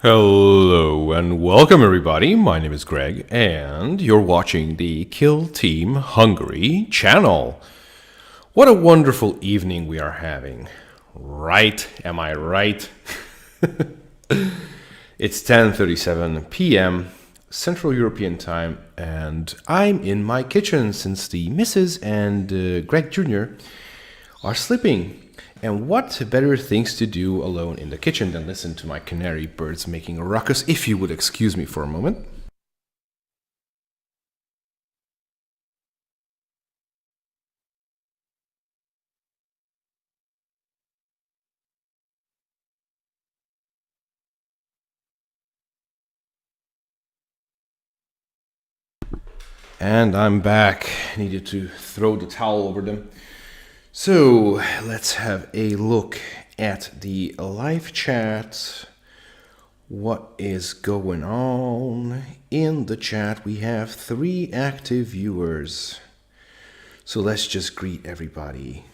Hello and welcome everybody, my name is Greg and you're watching the Kill Team Hungary channel. What a wonderful evening we are having, right? Am I right? It's 10:37 p.m. Central European time and I'm in my kitchen since the Mrs. and Greg Jr. are sleeping. And what better things to do alone in the kitchen than listen to my canary birds making a ruckus, if you would excuse me for a moment. And I'm back. Needed to throw the towel over them. So let's have a look at the live chat. What is going on in the chat? We have 3 active viewers. So let's just greet everybody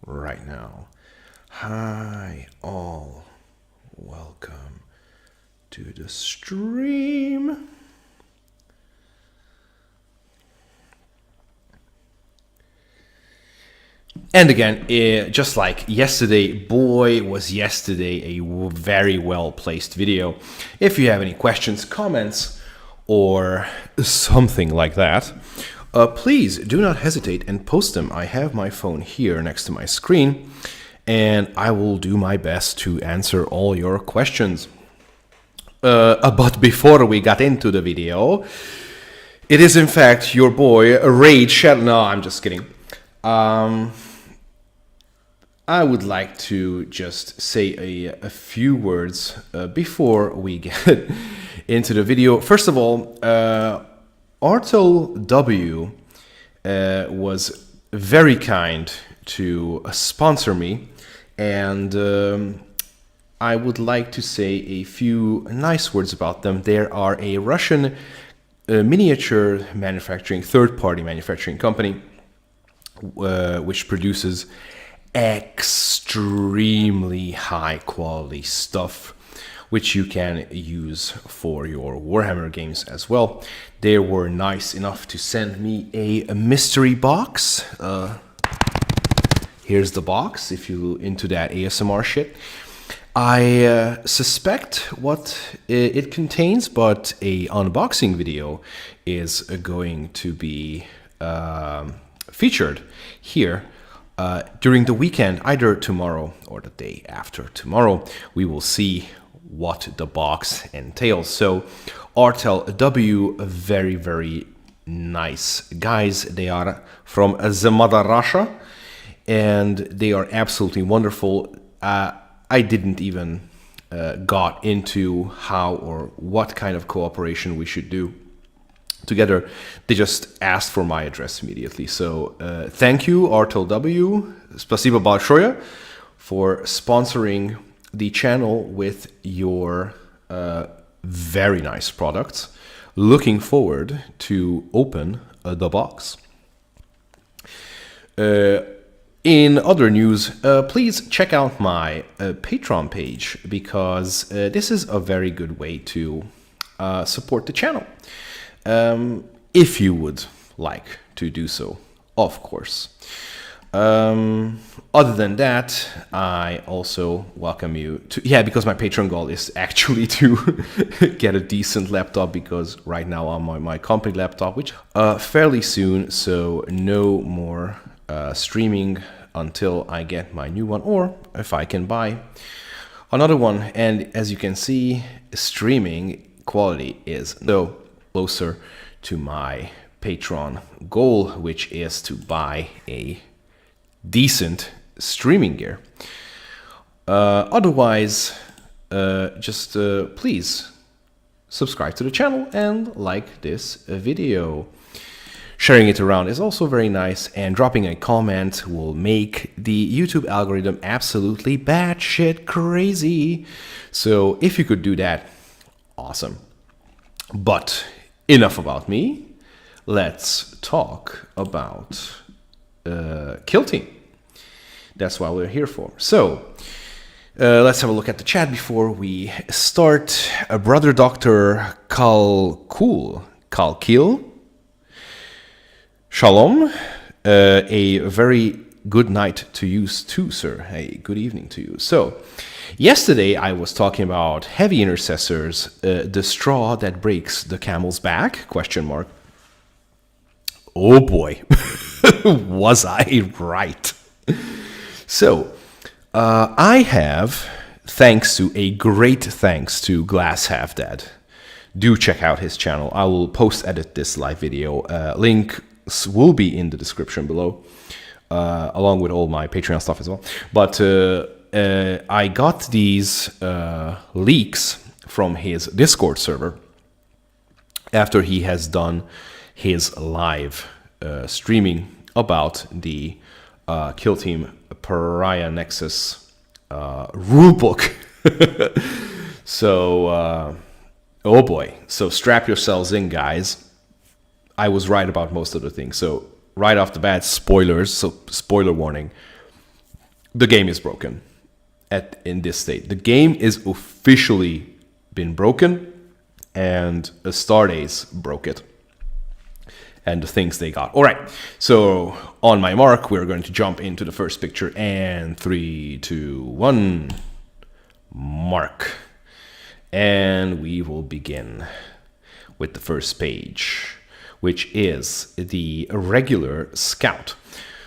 right now. Hi all. Welcome to the stream. And again, just like yesterday, boy, was yesterday a very well-placed video. If you have any questions, comments, or something like that, please do not hesitate and post them. I have my phone here next to my screen, and I will do my best to answer all your questions. But before we got into the video, it is in fact your boy, Raid Shadow. No, I'm just kidding. I would like to just say a few words before we get into the video. First of all, Artel W was very kind to sponsor me, and I would like to say a few nice words about them. They are a Russian miniature manufacturing, third-party manufacturing company, which produces extremely high quality stuff which you can use for your Warhammer games as well. They were nice enough to send me a mystery box. Here's the box if you're into that ASMR shit. I suspect what it contains, but a unboxing video is going to be featured here during the weekend, either tomorrow or the day after tomorrow. We will see what the box entails. So Artel W, very, very nice guys. They are from the mother Russia, and they are absolutely wonderful. I didn't even got into how or what kind of cooperation we should do together. They just asked for my address immediately. So thank you, Artel W, spasibo большое, for sponsoring the channel with your very nice products. Looking forward to open the box. In other news, please check out my Patreon page, because this is a very good way to support the channel. If you would like to do so, of course. Other than that, I also welcome you to, because my Patreon goal is actually to get a decent laptop, because right now I'm on my company laptop, which fairly soon, so no more streaming until I get my new one, or if I can buy another one. And as you can see, streaming quality is so closer to my Patreon goal, which is to buy a decent streaming gear. Otherwise, just please subscribe to the channel and like this video. Sharing it around is also very nice, and dropping a comment will make the YouTube algorithm absolutely batshit crazy. So if you could do that, awesome. But enough about me. Let's talk about Kill Team. That's what we're here for. So Let's have a look at the chat before we start. Brother Dr. Kalkil. Shalom. A very good night to you too, sir. Hey, good evening to you. So, yesterday I was talking about heavy intercessors, the straw that breaks the camel's back, question mark. Oh boy, was I right. So, I have, thanks to Glass Half Dead. Do check out his channel. I will post-edit this live video. Links will be in the description below, along with all my Patreon stuff as well. But I got these leaks from his Discord server after he has done his live streaming about the Kill Team Pariah Nexus rulebook. So, oh boy. So strap yourselves in, guys. I was right about most of the things. So right off the bat, spoilers. So spoiler warning. The game is broken in this state. The game is officially been broken, and Astartes broke it. And the things they got. All right, so on my mark, we're going to jump into the first picture. And 3, 2, 1, mark. And we will begin with the first page, which is the regular scout.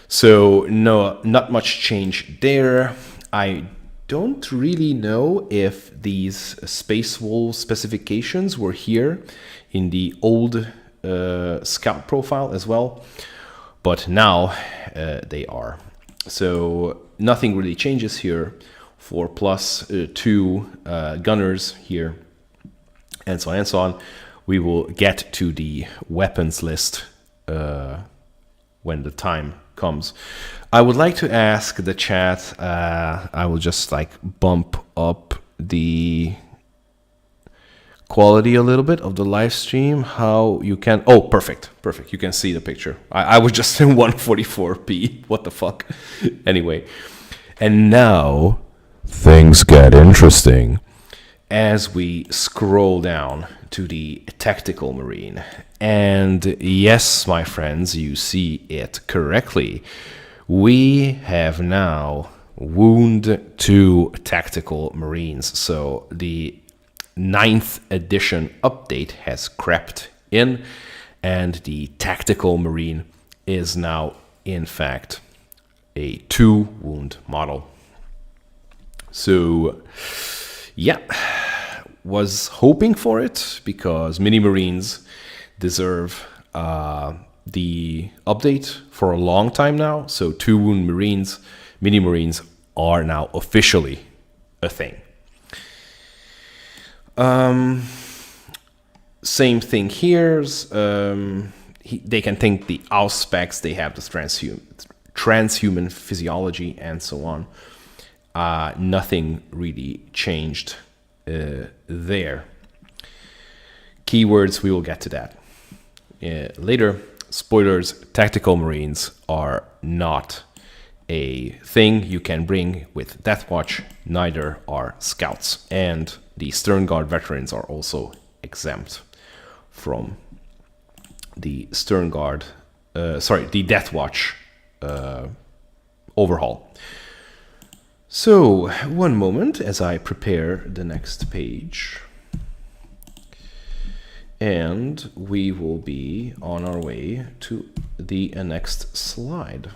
So no, not much change there. I don't really know if these Space Wolf specifications were here in the old scout profile as well, but now they are. So nothing really changes here. 4+2 gunners here, and so on and so on. We will get to the weapons list when the time comes. I would like to ask the chat, I will just like bump up the quality a little bit of the live stream, how you can, oh, perfect, you can see the picture. I was just in 144p, what the fuck. Anyway, and now things get interesting as we scroll down to the Tactical Marine. And yes, my friends, you see it correctly. We have now Wound 2 Tactical Marines. So the 9th edition update has crept in, and the Tactical Marine is now, in fact, a 2-wound model. So, yeah, was hoping for it because Mini Marines deserve the update for a long time now. So 2-wound Marines, Mini Marines are now officially a thing. Same thing here. They can think the Auspex, they have this transhuman physiology and so on. Nothing really changed there. Keywords, we will get to that later. Spoilers, Tactical Marines are not a thing you can bring with Deathwatch, neither are Scouts. And the Stern Guard veterans are also exempt from the Stern Guard, the Deathwatch overhaul. So, one moment as I prepare the next page. And we will be on our way to the next slide.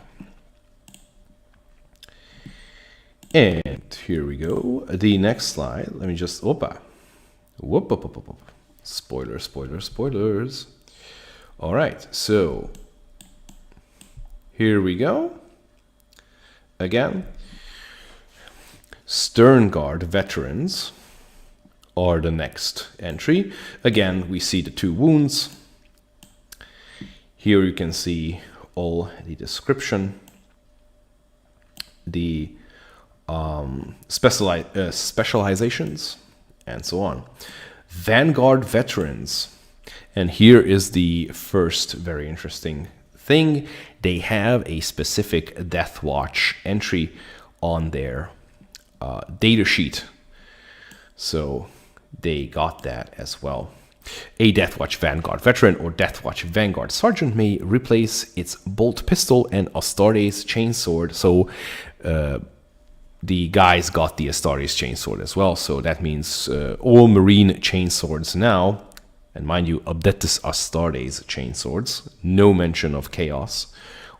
And here we go. The next slide. Let me just, spoilers. All right, so here we go. Again, Stern Guard veterans are the next entry. Again, we see the 2 wounds. Here you can see all the description, the specializations, and so on. Vanguard veterans. And here is the first very interesting thing. They have a specific Deathwatch entry on their datasheet. So they got that as well. A Deathwatch Vanguard Veteran or Deathwatch Vanguard Sergeant may replace its bolt pistol and Astartes chainsword. So the guys got the Astartes chainsword as well. So that means all Marine chainswords now, and mind you, Adaptus Astartes chainswords, no mention of Chaos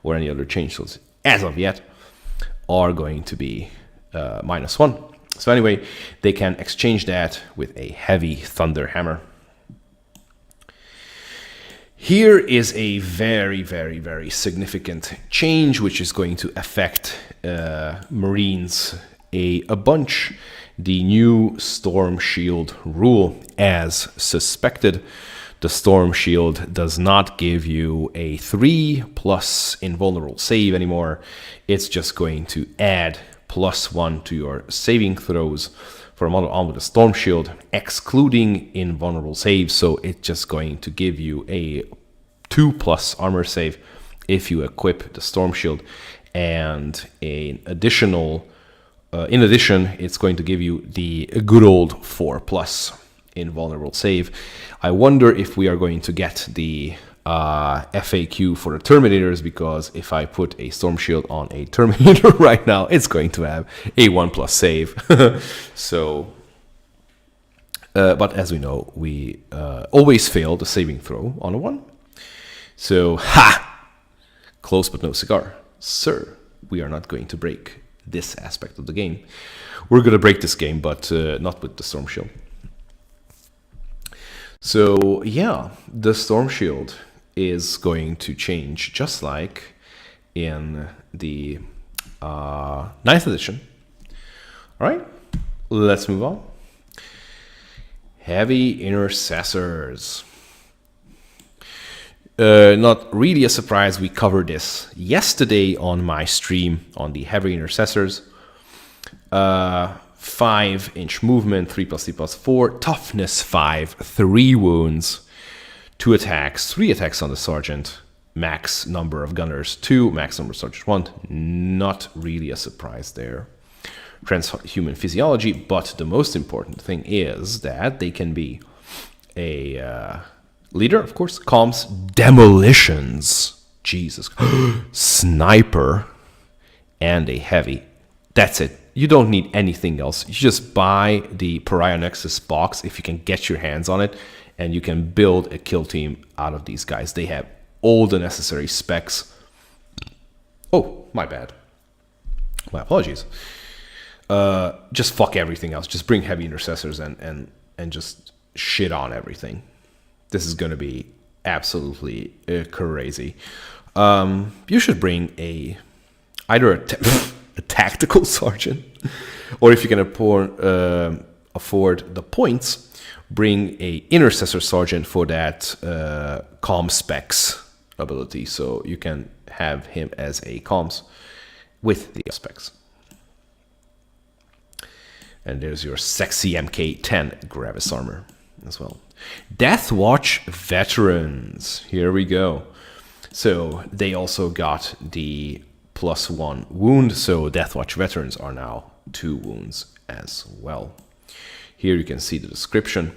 or any other chainswords as of yet, are going to be -1. So anyway, they can exchange that with a heavy thunder hammer. Here is a very, very, very significant change which is going to affect Marines a bunch. The new Storm Shield rule, as suspected. The Storm Shield does not give you a 3+ invulnerable save anymore. It's just going to add +1 to your saving throws for a model armed with a Storm Shield, excluding invulnerable saves. So it's just going to give you a 2+ armor save if you equip the Storm Shield, and an additional, in addition, it's going to give you the good old 4+ invulnerable save. I wonder if we are going to get the FAQ for the Terminators, because if I put a Storm Shield on a Terminator right now, it's going to have a 1+ save. So, but as we know, we always fail the saving throw on a 1. So, close but no cigar. Sir, we are not going to break this aspect of the game. We're going to break this game, but not with the Storm Shield. So, yeah, the Storm Shield is going to change, just like in the 9th edition. All right, let's move on. Heavy Intercessors. Not really a surprise, we covered this yesterday on my stream on the Heavy Intercessors. 5-inch movement, 3+3+4, toughness 5, 3 wounds, 2 attacks, 3 attacks on the sergeant, max number of gunners 2, max number of sergeants 1. Not really a surprise there. Transhuman physiology, but the most important thing is that they can be a leader, of course, comms, demolitions, Jesus, sniper, and a heavy. That's it. You don't need anything else. You just buy the Pariah Nexus box if you can get your hands on it, and you can build a kill team out of these guys. They have all the necessary specs. Oh, my bad. My apologies. Just fuck everything else. Just bring Heavy Intercessors and just shit on everything. This is going to be absolutely crazy. You should bring either a tactical sergeant, or if you can afford the points, bring a intercessor sergeant for that comm specs ability, so you can have him as a comms with the specs. And there's your sexy MK10 Gravis armor as well. Deathwatch veterans, here we go. So they also got the +1 wound, so Deathwatch veterans are now 2 wounds as well. Here you can see the description.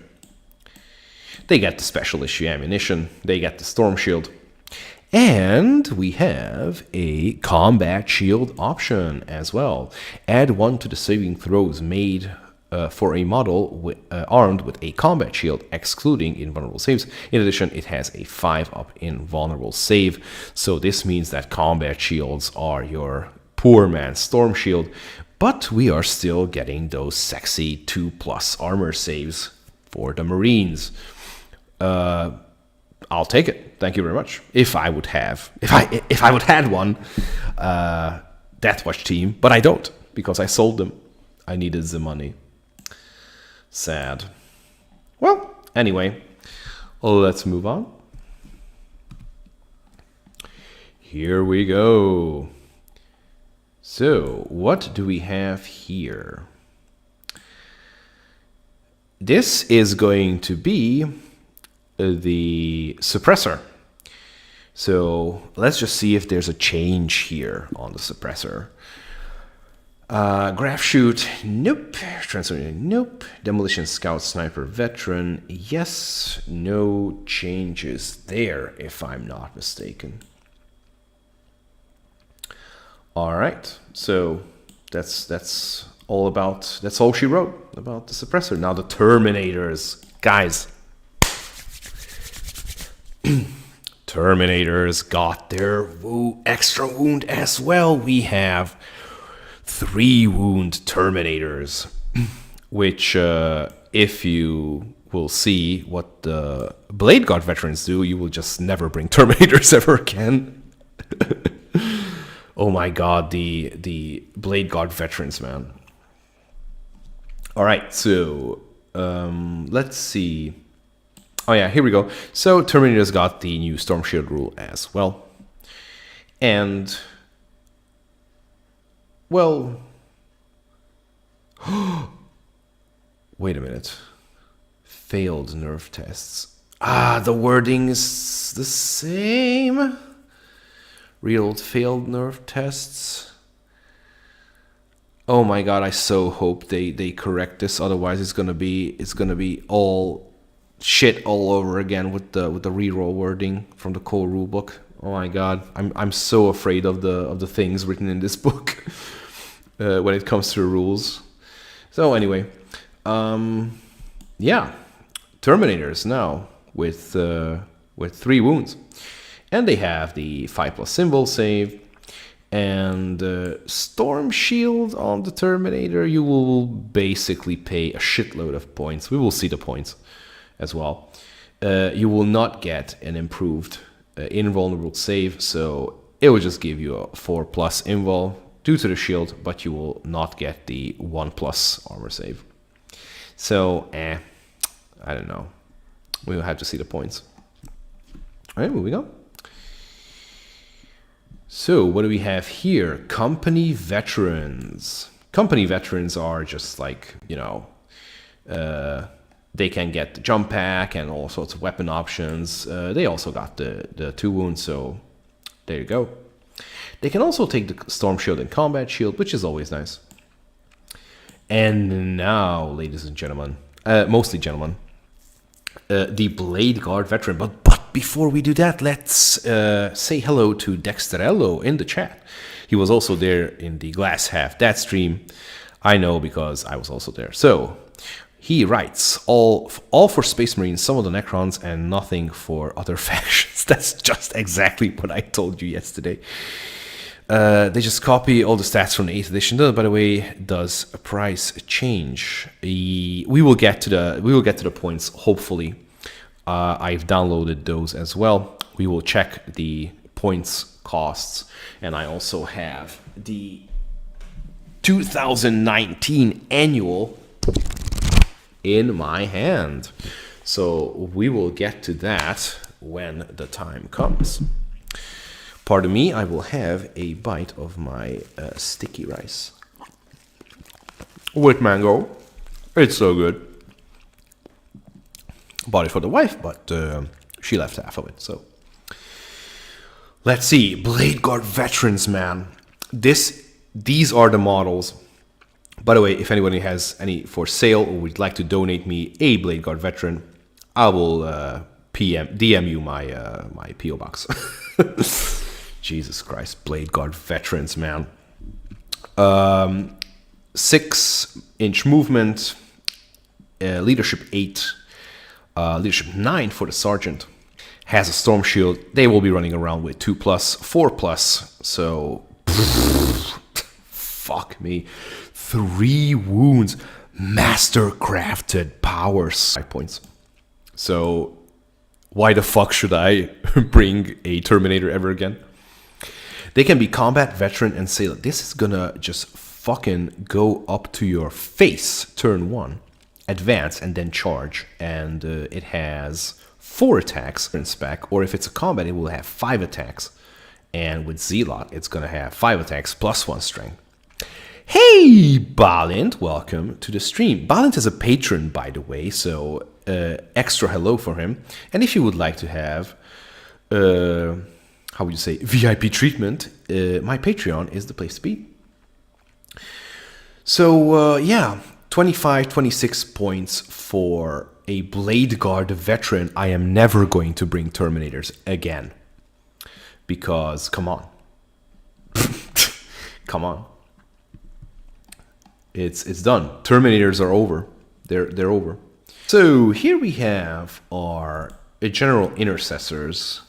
They get the special issue ammunition, they get the Storm Shield, and we have a combat shield option as well. Add 1 to the saving throws made for a model armed with a combat shield, excluding invulnerable saves. In addition, it has a 5+ invulnerable save. So this means that combat shields are your poor man's Storm Shield, but we are still getting those sexy 2+ armor saves for the Marines. I'll take it. Thank you very much. If I would have one Deathwatch team, but I don't, because I sold them. I needed the money. Sad. Well, anyway, let's move on. Here we go. So, what do we have here? This is going to be the Suppressor. So, let's just see if there's a change here on the Suppressor. Graph Shoot, nope. Transfer, nope. Demolition Scout Sniper Veteran, yes. No changes there, if I'm not mistaken. Alright, so that's all about, that's all she wrote about the Suppressor. Now the Terminators, guys. Terminators got their extra wound as well. We have 3 wound Terminators, which if you will see what the Blade Guard veterans do, you will just never bring Terminators ever again. Oh my god, the Blade Guard veterans, man. Alright, so let's see. Oh yeah, here we go. So Terminators got the new Storm Shield rule as well. And well, wait a minute. Failed nerf tests. Ah, the wording is the same. Real failed nerf tests. Oh my god, I so hope they correct this. Otherwise, it's gonna be all shit all over again with the reroll wording from the core rulebook. Oh my god, I'm so afraid of the things written in this book when it comes to rules. So anyway, yeah, Terminators now with 3 wounds, and they have the 5+ symbol save and Storm Shield on the Terminator. You will basically pay a shitload of points. We will see the points as well. You will not get an improved invulnerable save, so it will just give you a 4+ invul due to the shield, but you will not get the 1+ armor save. So, I don't know. We will have to see the points. Alright, moving on. So, what do we have here? Company veterans. Company veterans are just like, you know, they can get the jump pack and all sorts of weapon options. They also got the 2 wounds, so there you go. They can also take the Storm Shield and Combat Shield, which is always nice. And now, ladies and gentlemen, mostly gentlemen, the Blade Guard veteran. But before we do that, let's say hello to Dexterello in the chat. He was also there in the Glass Half That stream. I know because I was also there. So he writes, all for Space Marines, some of the Necrons, and nothing for other factions. That's just exactly what I told you yesterday. They just copy all the stats from the 8th edition. By the way, does a price change? We will get to the points. Hopefully, I've downloaded those as well. We will check the points costs, and I also have the 2019 annual in my hand. So we will get to that when the time comes. Pardon me, I will have a bite of my sticky rice with mango. It's so good. Bought it for the wife, but she left half of it. So let's see, Blade Guard veterans, man. These are the models. By the way, if anybody has any for sale or would like to donate me a Blade Guard veteran, I will DM you my my PO box. Jesus Christ, Blade Guard veterans, man. 6-inch movement, leadership 8, leadership 9 for the sergeant. Has a storm shield. They will be running around with 2+, 4+. So, fuck me. 3 wounds, master crafted powers. 5 points. So, why the fuck should I bring a Terminator ever again? They can be combat veteran and say, this is gonna just fucking go up to your face turn 1, advance, and then charge. And it has 4 attacks in spec, or if it's a combat, it will have 5 attacks. And with Zealot, it's gonna have 5 attacks plus 1 strength. Hey, Balint, welcome to the stream. Balint is a patron, by the way, so extra hello for him. And if you would like to have, how would you say, VIP treatment, my Patreon is the place to be. So yeah, 25, 26 points for a Blade Guard veteran. I am never going to bring Terminators again. Because, come on. Come on. It's done. Terminators are over. They're over. So here we have our general intercessors,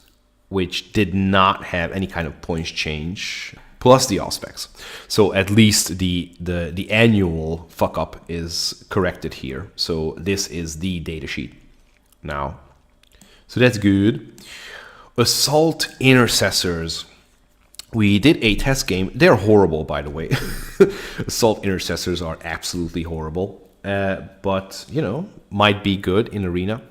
which did not have any kind of points change, plus the all specs. So at least the annual fuck up is corrected here. So this is the datasheet now. So that's good. Assault intercessors. We did a test game. They're horrible, by the way. Assault intercessors are absolutely horrible. But, you know, might be good in arena.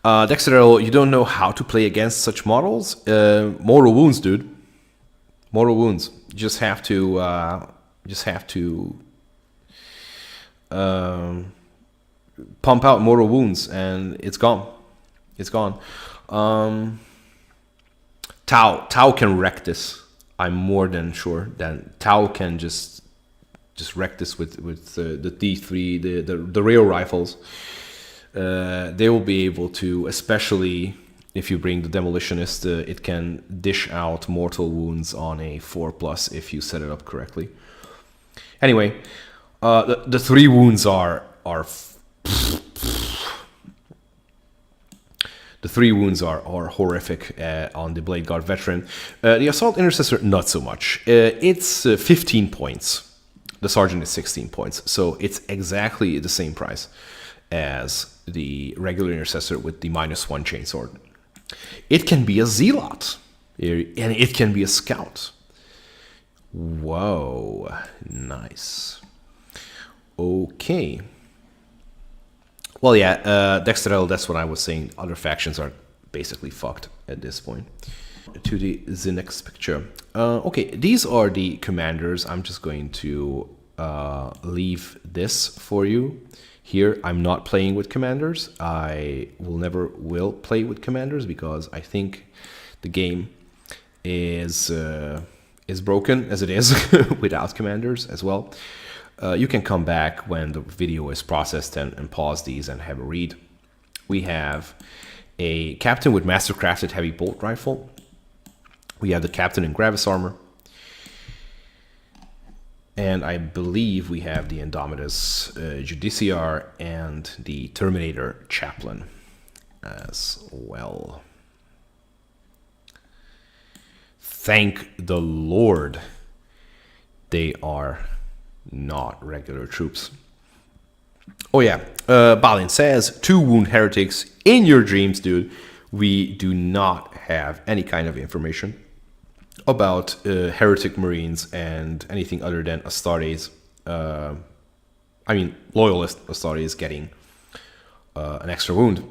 Dexter, you don't know how to play against such models? Mortal wounds, dude. Mortal wounds. You just have to pump out mortal wounds, and it's gone. It's gone. Tau can wreck this. I'm more than sure that Tau can just wreck this with the D3, the rail rifles. They will be able to, especially if you bring the Demolitionist, it can dish out mortal wounds on a 4+ if you set it up correctly. Anyway, the 3 wounds are the 3 wounds are horrific on the Blade Guard veteran. The Assault Intercessor, not so much. It's 15 points. The Sergeant is 16 points. So it's exactly the same price as the regular Intercessor with the -1 chainsword. It can be a Zealot. And it can be a Scout. Whoa. Nice. Okay. Well, yeah, Dexterel, that's what I was saying. Other factions are basically fucked at this point. To the next picture. Okay, these are the commanders. I'm just going to leave this for you. Here, I'm not playing with commanders. I will play with commanders because I think the game is broken as it is without commanders as well. You can come back when the video is processed and pause these and have a read. We have a captain with mastercrafted heavy bolt rifle. We have the captain in Gravis armor. And I believe we have the Indomitus Judiciar and the Terminator Chaplain as well. Thank the Lord they are not regular troops. Oh yeah, Balin says, 2 wound heretics in your dreams, dude. We do not have any kind of information about heretic marines and anything other than Astartes. Loyalist Astartes getting an extra wound.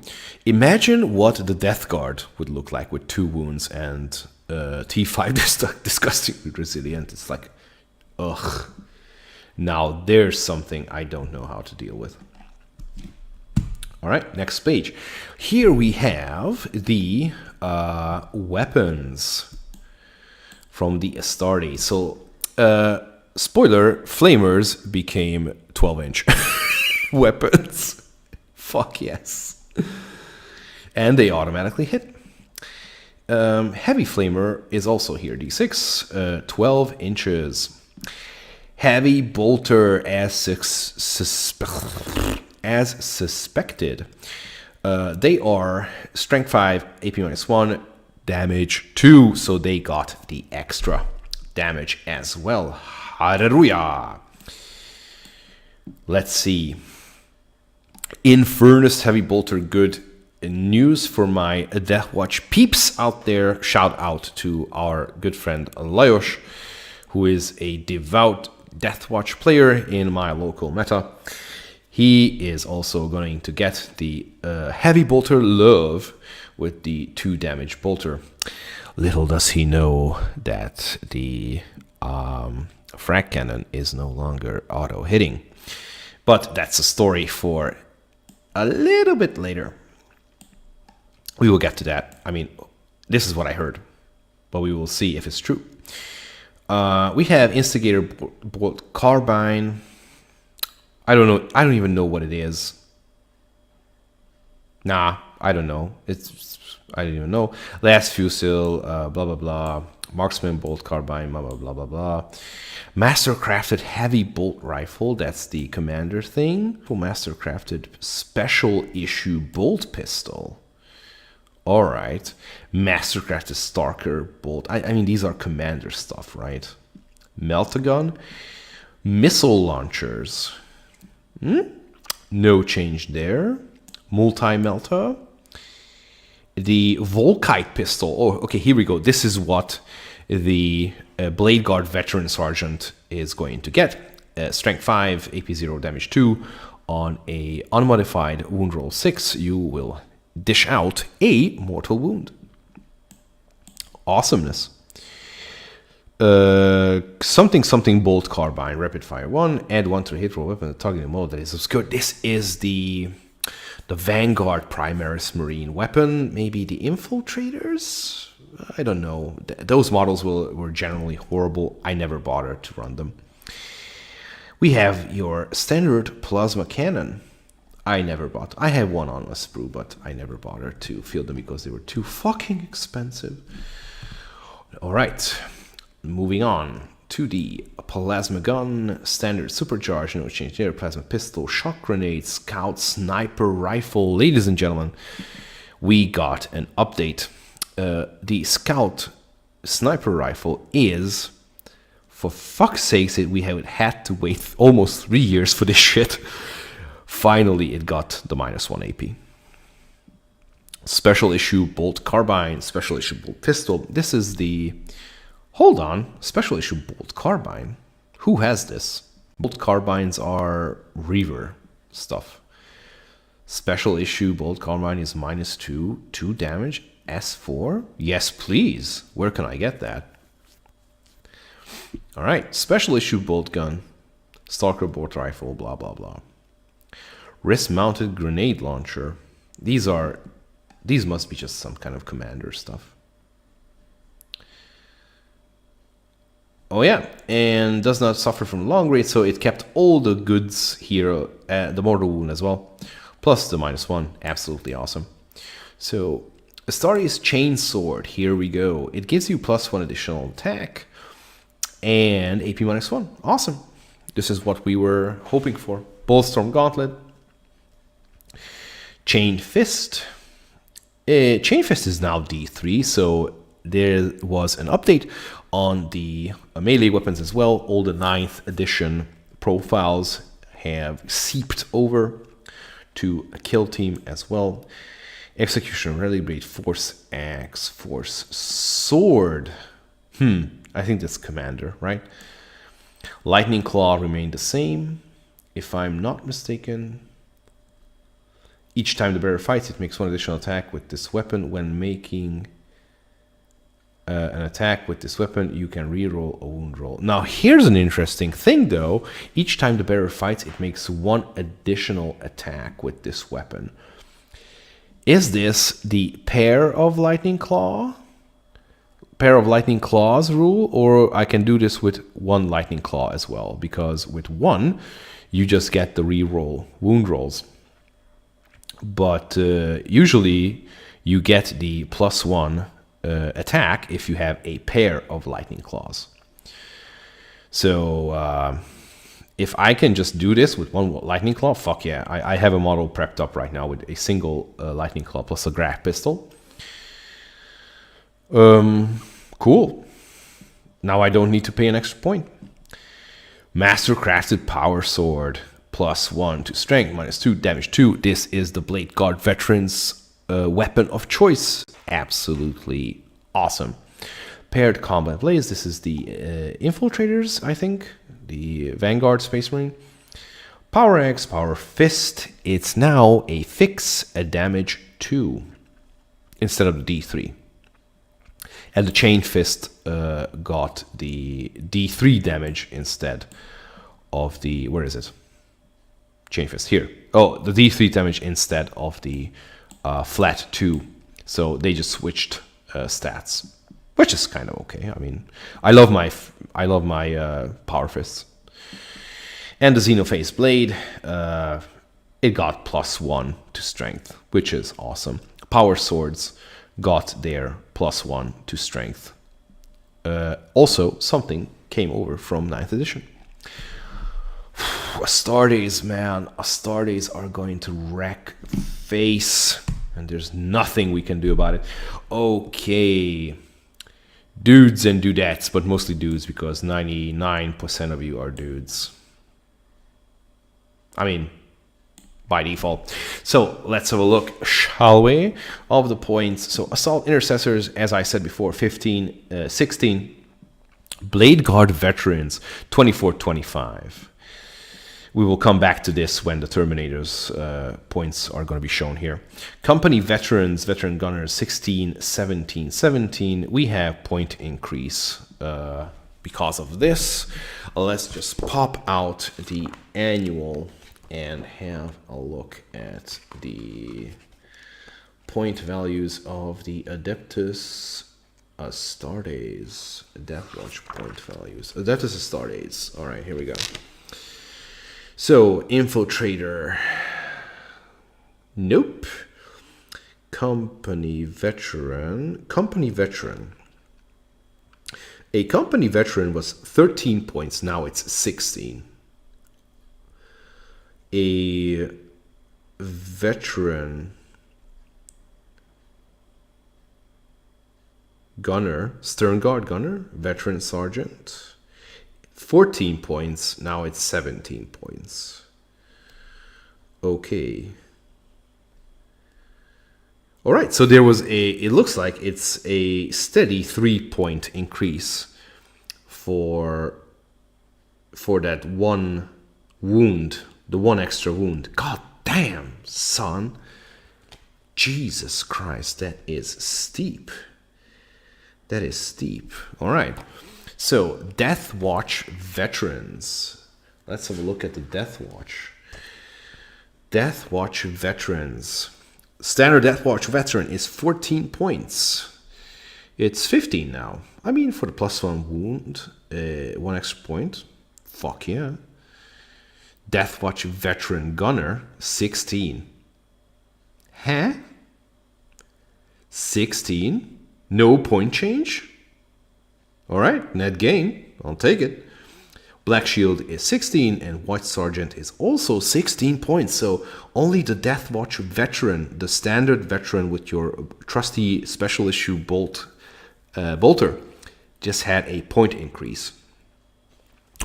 Imagine what the Death Guard would look like with 2 wounds and T5 disgustingly resilient. It's like, ugh. Now there's something I don't know how to deal with. All right, next page. Here we have the weapons from the Astartes. So, spoiler, flamers became 12-inch weapons. Fuck yes. And they automatically hit. Heavy flamer is also here, D6, 12 inches. Heavy bolter as suspected. They are strength 5, AP -1, damage 2, so they got the extra damage as well. Hallelujah. Let's see. Infernus heavy bolter, good news for my Deathwatch peeps out there. Shout out to our good friend Lajos, who is a devout Deathwatch player in my local meta. He is also going to get the heavy bolter love with the 2 damage bolter. Little does he know that the frag cannon is no longer auto hitting. But that's a story for a little bit later. We will get to that. I mean, this is what I heard, but we will see if it's true. We have Instigator Bolt Carbine. I don't know. I don't even know what it is. Nah, I don't know. I don't even know. Last Fusil, blah blah blah. Marksman Bolt Carbine, blah blah blah blah blah. Mastercrafted Heavy Bolt Rifle. That's the commander thing. Mastercrafted Special Issue Bolt Pistol. All right. Mastercrafted Stalker Bolt. I mean, these are commander stuff, right? Melt-A-Gun. Missile launchers. No change there. Multi-Melta. The Volkite pistol. Oh, okay, here we go. This is what the Blade Guard Veteran Sergeant is going to get. Strength 5, AP 0, damage 2. On a unmodified wound roll 6, you will dish out a mortal wound. Awesomeness. Something bolt carbine, rapid fire 1, add 1 to the hit roll weapon, targeting mode that is obscured. This is the Vanguard Primaris Marine weapon, maybe the Infiltrators? I don't know. Those models were generally horrible. I never bothered to run them. We have your standard plasma cannon. I never bought. I have one on a sprue, but I never bothered to field them because they were too fucking expensive. All right, moving on to the plasma gun, standard supercharge, no change there, plasma pistol, shock grenade, scout, sniper rifle. Ladies and gentlemen, we got an update. The scout sniper rifle is, for fuck's sakes, we have had to wait almost 3 years for this shit. Finally, it got the -1 AP. Special issue bolt carbine, special issue bolt pistol. This is the... Hold on, special issue bolt carbine. Who has this? Bolt carbines are Reaver stuff. Special issue bolt carbine is -2, 2 damage, S4. Yes, please. Where can I get that? All right, special issue bolt gun, stalker bolt rifle, blah blah blah. Wrist-mounted grenade launcher. These must be just some kind of commander stuff. Oh yeah, and does not suffer from long range, so it kept all the goods here, the mortal wound as well, plus the -1. Absolutely awesome. So Astartes Chainsword, here we go. It gives you +1 additional attack and AP -1. Awesome. This is what we were hoping for. Bullstorm Gauntlet. Chain Fist. Chain Fist is now D3, so there was an update on the melee weapons as well. All the 9th edition profiles have seeped over to a kill team as well. Execution, Rally Blade, Force Axe, Force Sword. I think that's Commander, right? Lightning Claw remained the same, if I'm not mistaken. Each time the bearer fights, it makes 1 additional attack with this weapon. When making an attack with this weapon, you can reroll a wound roll. Now, here's an interesting thing, though. Each time the bearer fights, it makes 1 additional attack with this weapon. Is this the pair of Lightning Claw? Pair of Lightning Claws rule? Or I can do this with 1 Lightning Claw as well, because with 1, you just get the reroll wound rolls. But usually you get the +1 attack if you have a pair of Lightning Claws. So if I can just do this with 1 Lightning Claw, fuck yeah. I have a model prepped up right now with a single Lightning Claw plus a grab pistol. Cool. Now I don't need to pay an extra point. Mastercrafted Power Sword. +1 to strength, -2, damage 2. This is the Blade Guard Veterans weapon of choice. Absolutely awesome. Paired combat blaze. This is the Infiltrators, I think. The Vanguard Space Marine. Power Axe, Power Fist. It's now a fix, a damage 2 instead of the D3. And the Chain Fist got the D3 damage instead of the... Where is it? Chain Fist here. Oh, the D3 damage instead of the flat 2. So they just switched stats. which is kind of okay. I mean, I love my power fists. And the Xenophase Blade, it got +1 to strength, which is awesome. Power Swords got their +1 to strength. Also, something came over from 9th edition. Astartes, man. Astartes are going to wreck face. And there's nothing we can do about it. Okay. Dudes and dudettes, but mostly dudes because 99% of you are dudes. I mean, by default. So let's have a look, shall we, of the points. So Assault Intercessors, as I said before, 15, 16. Blade Guard Veterans, 24-25. We will come back to this when the Terminators points are going to be shown here. Company Veterans, Veteran Gunners, 16, 17, 17. We have point increase because of this. Let's just pop out the annual and have a look at the point values of the Adaptus Astartes Deathwatch point values. Adaptus Astartes. All right, here we go. So, Infiltrator. Nope. Company Veteran. Company Veteran. A Company Veteran was 13 points. Now it's 16. A Veteran Gunner. Stern Guard Gunner. Veteran Sergeant. 14 points, now it's 17 points. Okay. All right, so there was it looks like it's a steady 3-point increase for that one wound, the one extra wound. God damn, son. Jesus Christ, that is steep. That is steep. All right. So, Deathwatch Veterans. Let's have a look at the Deathwatch. Deathwatch Veterans. Standard Deathwatch Veteran is 14 points. It's 15 now. I mean, for the +1 wound, 1 extra point. Fuck yeah. Deathwatch Veteran Gunner, 16. Huh? 16? No point change? All right, net gain, I'll take it. Black Shield is 16 and White Sergeant is also 16 points. So only the Deathwatch Veteran, the standard veteran with your trusty special issue bolter, just had a point increase.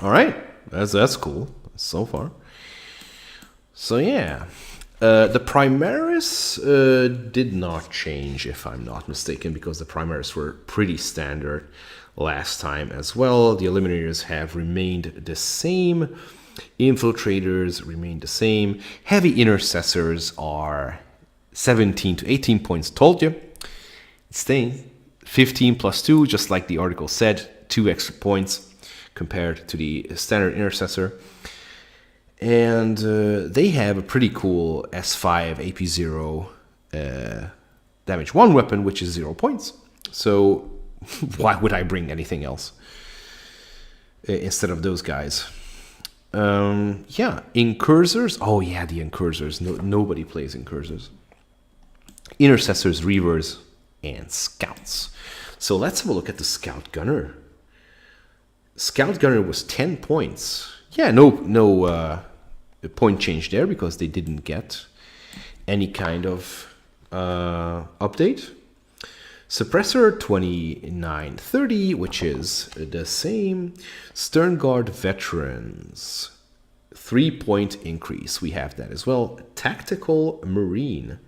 All right, that's cool so far. So yeah, the Primaris did not change if I'm not mistaken because the Primaris were pretty standard last time as well. The Eliminators have remained the same. Infiltrators remain the same. Heavy Intercessors are 17 to 18 points. Told you. It's staying. 15 plus 2, just like the article said. 2 extra points compared to the standard Intercessor. And they have a pretty cool S5 AP0 damage 1 weapon, which is 0 points. So why would I bring anything else instead of those guys? Yeah, Incursors. Oh yeah, the Incursors. Nobody plays Incursors. Intercessors, Reavers, and Scouts. So let's have a look at the Scout Gunner. Scout Gunner was 10 points. Yeah, no point change there because they didn't get any kind of update. Suppressor 2930, which is the same. Stern Guard Veterans, 3-point increase. We have that as well. Tactical Marine.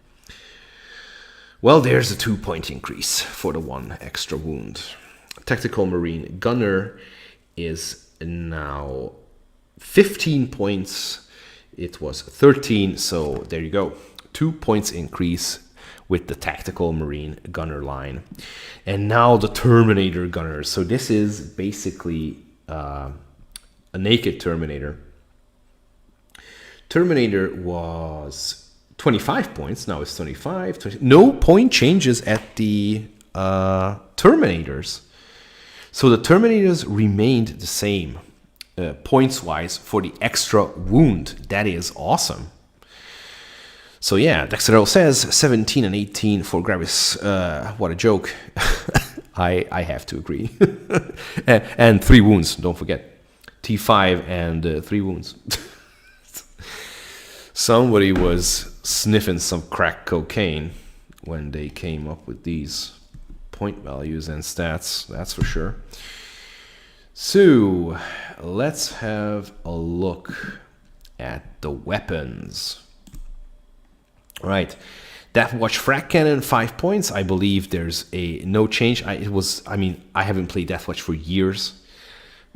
Well, there's a 2-point increase for the 1 extra wound. Tactical Marine Gunner is now 15 points. It was 13, so there you go. 2 points increase with the Tactical Marine Gunner line. And now the Terminator Gunners. So this is basically a naked Terminator. Terminator was 25 points. Now it's 25. 20. No point changes at the Terminators. So the Terminators remained the same points-wise for the extra wound. That is awesome. So yeah, Dexterol says 17 and 18 for Gravis. What a joke. I have to agree. And 3 wounds, don't forget. T5 and 3 wounds. Somebody was sniffing some crack cocaine when they came up with these point values and stats, that's for sure. So let's have a look at the weapons. Right, Deathwatch frag cannon 5 points. I believe there's a no change. I haven't played Deathwatch for years,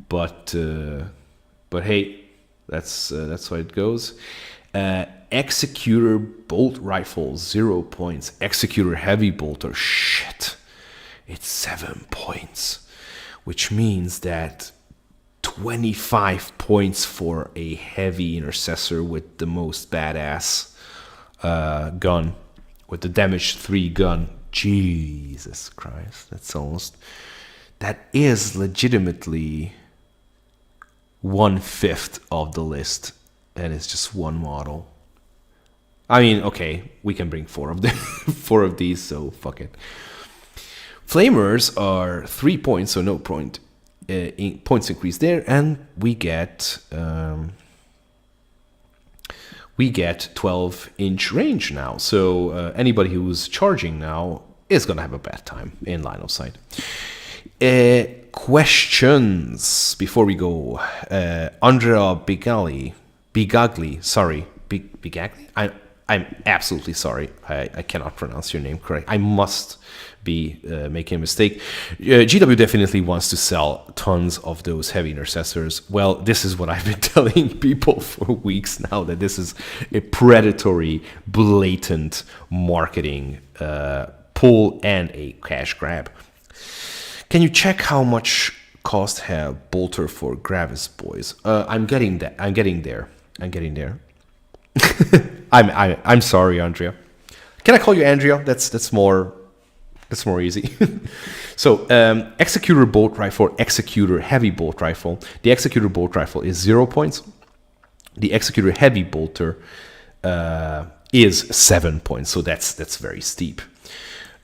but hey, that's how it goes. Executor bolt rifle 0 points. Executor heavy bolter, shit, it's 7 points, which means that 25 points for a heavy intercessor with the most badass gun, with the damage 3 gun. Jesus Christ, that is legitimately 1/5 of the list, and it's just one model. I mean, okay, we can bring 4 of them, 4 of these, so fuck it. Flamers are 3 points, so no point points increase there, and we get 12-inch range now. So anybody who's charging now is gonna have a bad time in line of sight. Questions before we go. Andrea Bigagli, sorry, Bigagli. I'm absolutely sorry. I cannot pronounce your name correct. I must be making a mistake. GW definitely wants to sell tons of those heavy intercessors. Well, this is what I've been telling people for weeks now, that this is a predatory, blatant marketing pull and a cash grab. Can you check how much cost have bolter for Gravis, boys? I'm getting that. I'm getting there. I'm sorry, Andrea. Can I call you Andrea? That's more easy. So Executor bolt rifle, Executor heavy bolt rifle. The Executor bolt rifle is 0 points. The Executor heavy bolter is 7 points. So that's very steep.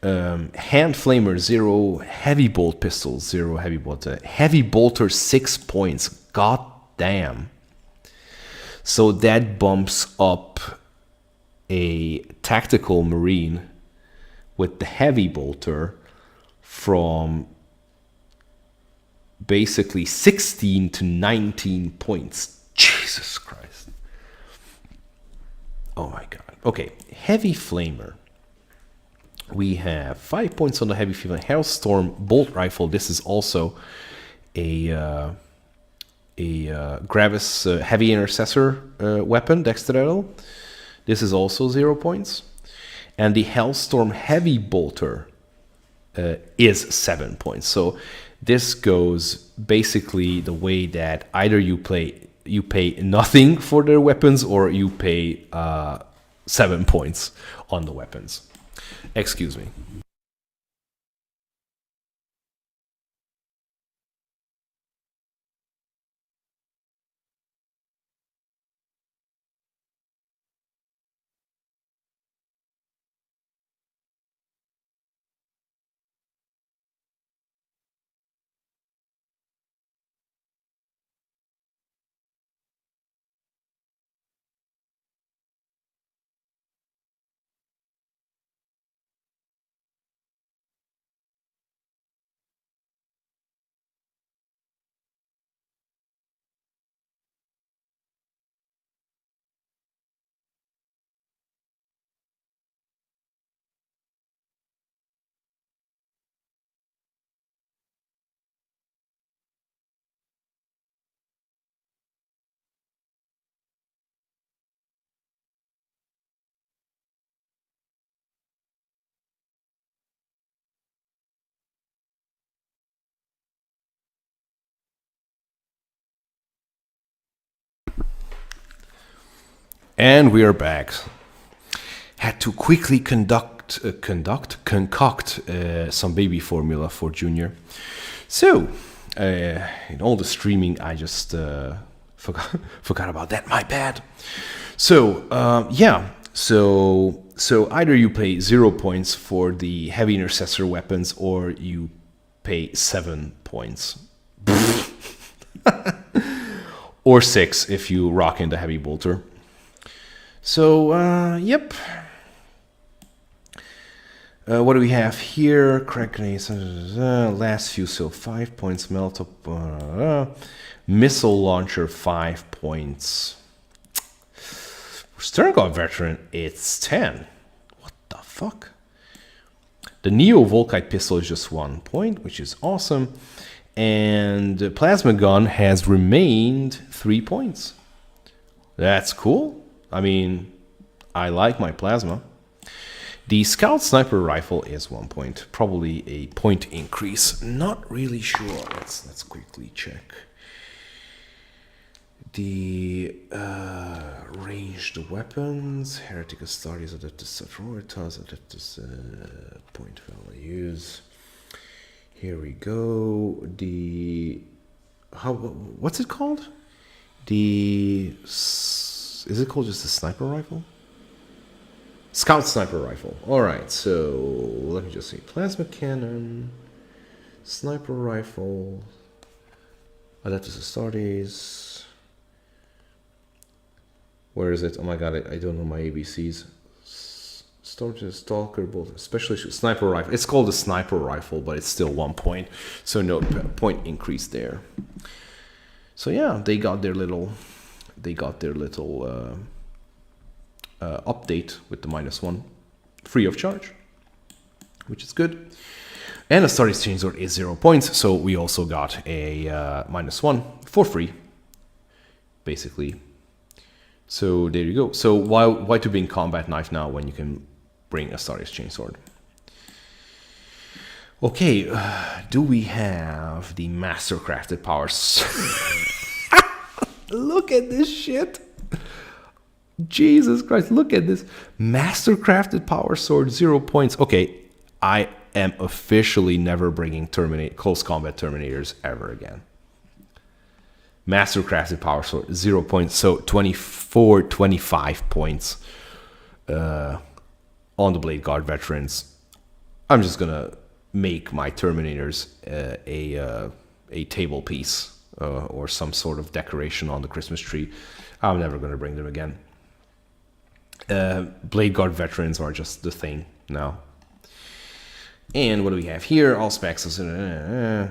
Hand flamer 0, heavy bolt pistol 0, heavy bolter. Heavy bolter 6 points. God damn. So that bumps up a tactical marine with the heavy bolter from basically 16 to 19 points. Jesus Christ. Oh my God. Okay, heavy flamer. We have 5 points on the heavy flamer. Hailstorm bolt rifle. This is also a Gravis heavy intercessor weapon, Dexterol. This is also 0 points. And the Hailstorm heavy bolter is 7 points. So this goes basically the way that either you pay nothing for their weapons, or you pay 7 points on the weapons. Excuse me. And we are back. Had to quickly conduct concoct some baby formula for Junior. So, in all the streaming, I just forgot about that. My bad. So, yeah. So either you pay 0 points for the heavy intercessor weapons, or you pay 7 points. Or 6 if you rock in the heavy bolter. So, yep. What do we have here? Crack grenades, last few, so 5 points. Melt up. Missile launcher, 5 points. Stern Guard veteran, it's 10. What the fuck? The Neo Volkite pistol is just 1 point, which is awesome. And the plasma gun has remained 3 points. That's cool. I mean, I like my plasma. The Scout Sniper Rifle is 1 point. Probably a point increase. Not really sure. Let's quickly check. The ranged weapons. Heretic Astartes, Adaptus, Adaptus, point values. Here we go. What's it called? Is it called just a sniper rifle? Scout Sniper Rifle. Alright, so let me just see. Plasma Cannon, Sniper Rifle, Adaptus Astartes. Where is it? Oh my god, I don't know my ABCs. Stalker, Bolt, Specialist Sniper Rifle. It's called a Sniper Rifle, but it's still 1 point. So no point increase there. So yeah, they got their little update with the -1, free of charge, which is good. And a Astartes Chainsword is 0 points, so we also got a -1 for free, basically. So there you go. So why to bring combat knife now when you can bring a Astartes Chainsword? Okay, do we have the Mastercrafted Powers? Look at this shit. Jesus Christ, look at this. Mastercrafted Power Sword, 0 points. Okay, I am officially never bringing close combat Terminators ever again. Mastercrafted Power Sword, 0 points. So 24, 25 points on the Blade Guard veterans. I'm just gonna make my Terminators a table piece or some sort of decoration on the Christmas tree. I'm never gonna bring them again. Blade Guard veterans are just the thing now. And what do we have here? All specs.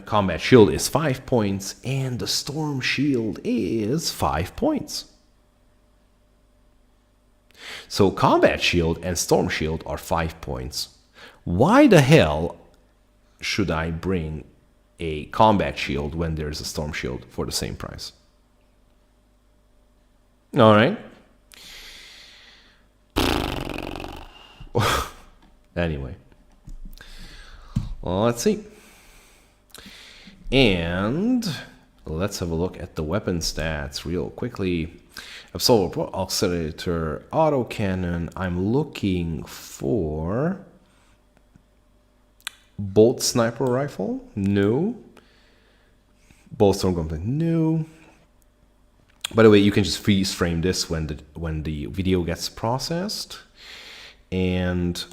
Combat Shield is 5 points, and the Storm Shield is 5 points. So Combat Shield and Storm Shield are 5 points. Why the hell should I bring a Combat Shield when there's a Storm Shield for the same price? All right. Anyway. Well, let's see. And let's have a look at the weapon stats real quickly. Absolver Accelerator, Autocannon. I'm looking for Bolt Sniper Rifle. No. Bolt Storm Gunplay. No. By the way, you can just freeze frame this when the video gets processed. And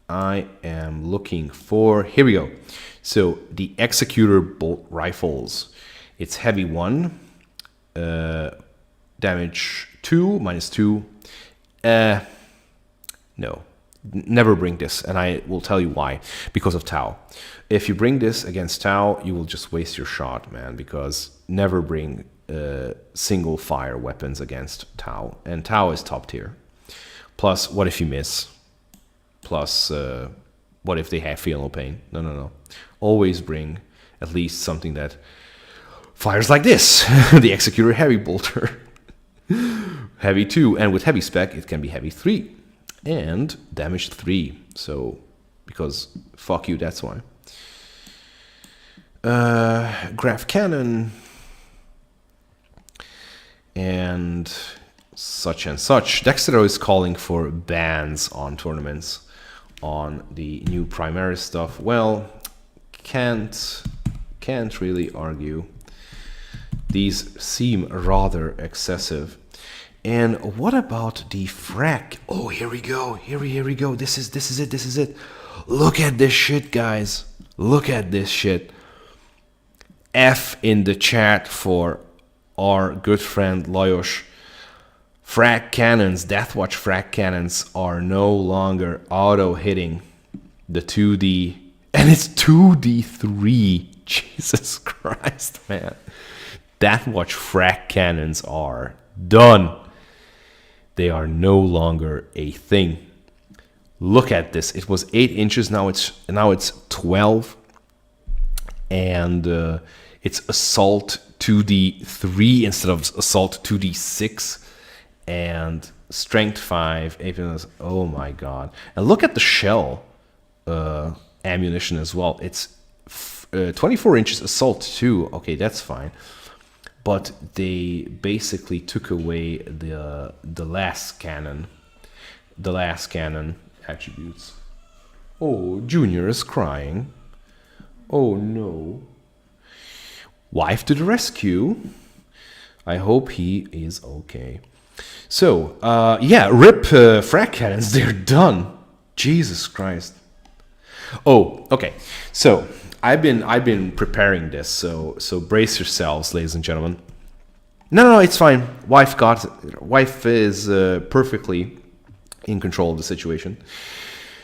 I am looking for, here we go. So the Executor bolt rifles, it's heavy 1, damage 2, -2. No, never bring this, and I will tell you why. Because of Tau. If you bring this against Tau, you will just waste your shot, man. Because never bring single fire weapons against Tau, and Tau is top tier. Plus, what if you miss? Plus, what if they have feel no pain? No. Always bring at least something that fires like this. The Executor Heavy Bolter. Heavy 2, and with heavy spec, it can be heavy 3. And damage 3. So, because fuck you, that's why. Graph Cannon. And such and such. Dextero is calling for bans on tournaments. on the new Primaris stuff. Well, can't really argue. These seem rather excessive. And what about the frac? Oh, here we go. Here we go. This is it. Look at this shit, guys. Look at this shit. F in the chat for our good friend Lajos. Frag cannons, Deathwatch frag cannons are no longer auto-hitting the 2D. And it's 2D3. Jesus Christ, man. Deathwatch frag cannons are done. They are no longer a thing. Look at this. It was 8 inches. Now it's 12. And it's Assault 2D3 instead of Assault 2D6. And Strength 5. Oh my god. And look at the shell ammunition as well. It's 24 inches Assault 2. Okay, that's fine. But they basically took away the last cannon. The last cannon attributes. Oh, Junior is crying. Oh no. Wife to the rescue. I hope he is okay. So, yeah, rip frag cannons. They're done. Jesus Christ. Oh, okay. So I've been preparing this. So brace yourselves, ladies and gentlemen. No, it's fine. Wife is perfectly in control of the situation.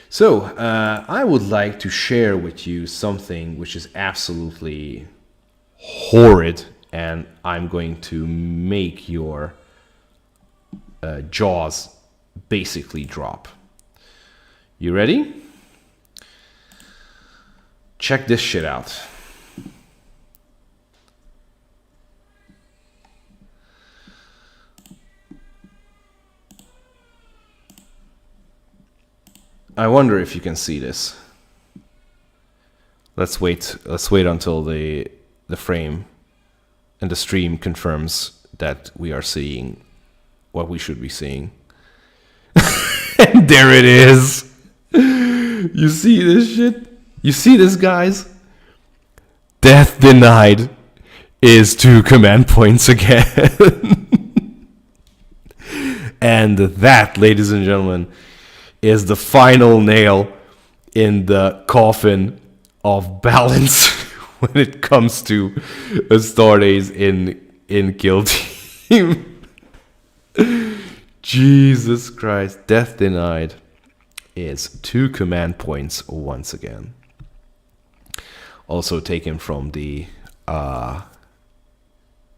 So I would like to share with you something which is absolutely horrid, and I'm going to make your jaws basically drop. You ready? Check this shit out. I wonder if you can see this. Let's wait until the frame and the stream confirms that we are seeing what we should be seeing. And there it is. You see this shit? You see this, guys? Death denied is 2 command points again. And that, ladies and gentlemen, is the final nail in the coffin of balance when it comes to Astartes in Kill Team. Jesus Christ. Death denied is 2 command points once again. Also taken from the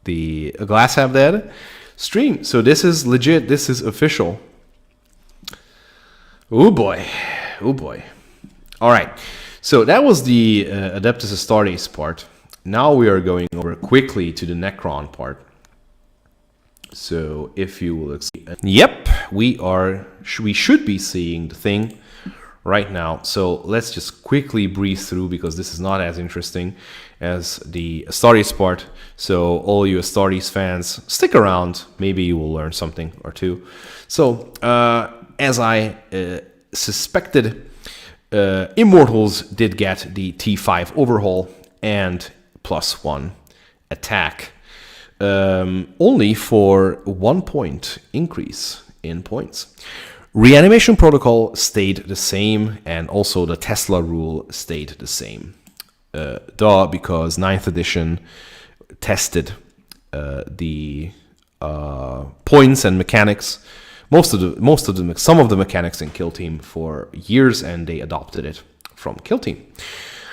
Glass Have Dead stream. So this is legit. This is official. Oh boy. Oh boy. All right. So that was the Adaptus Astartes part. Now we are going over quickly to the Necron part. So if you will see, yep, we should be seeing the thing right now. So let's just quickly breeze through because this is not as interesting as the Astartes part. So all you Astartes fans, stick around. Maybe you will learn something or two. So as I suspected, Immortals did get the T5 overhaul and +1 attack. Only for 1 point increase in points. Reanimation protocol stayed the same, and also the Tesla rule stayed the same. Because 9th edition tested the points and mechanics, some of the mechanics in Kill Team for years, and they adopted it from Kill Team.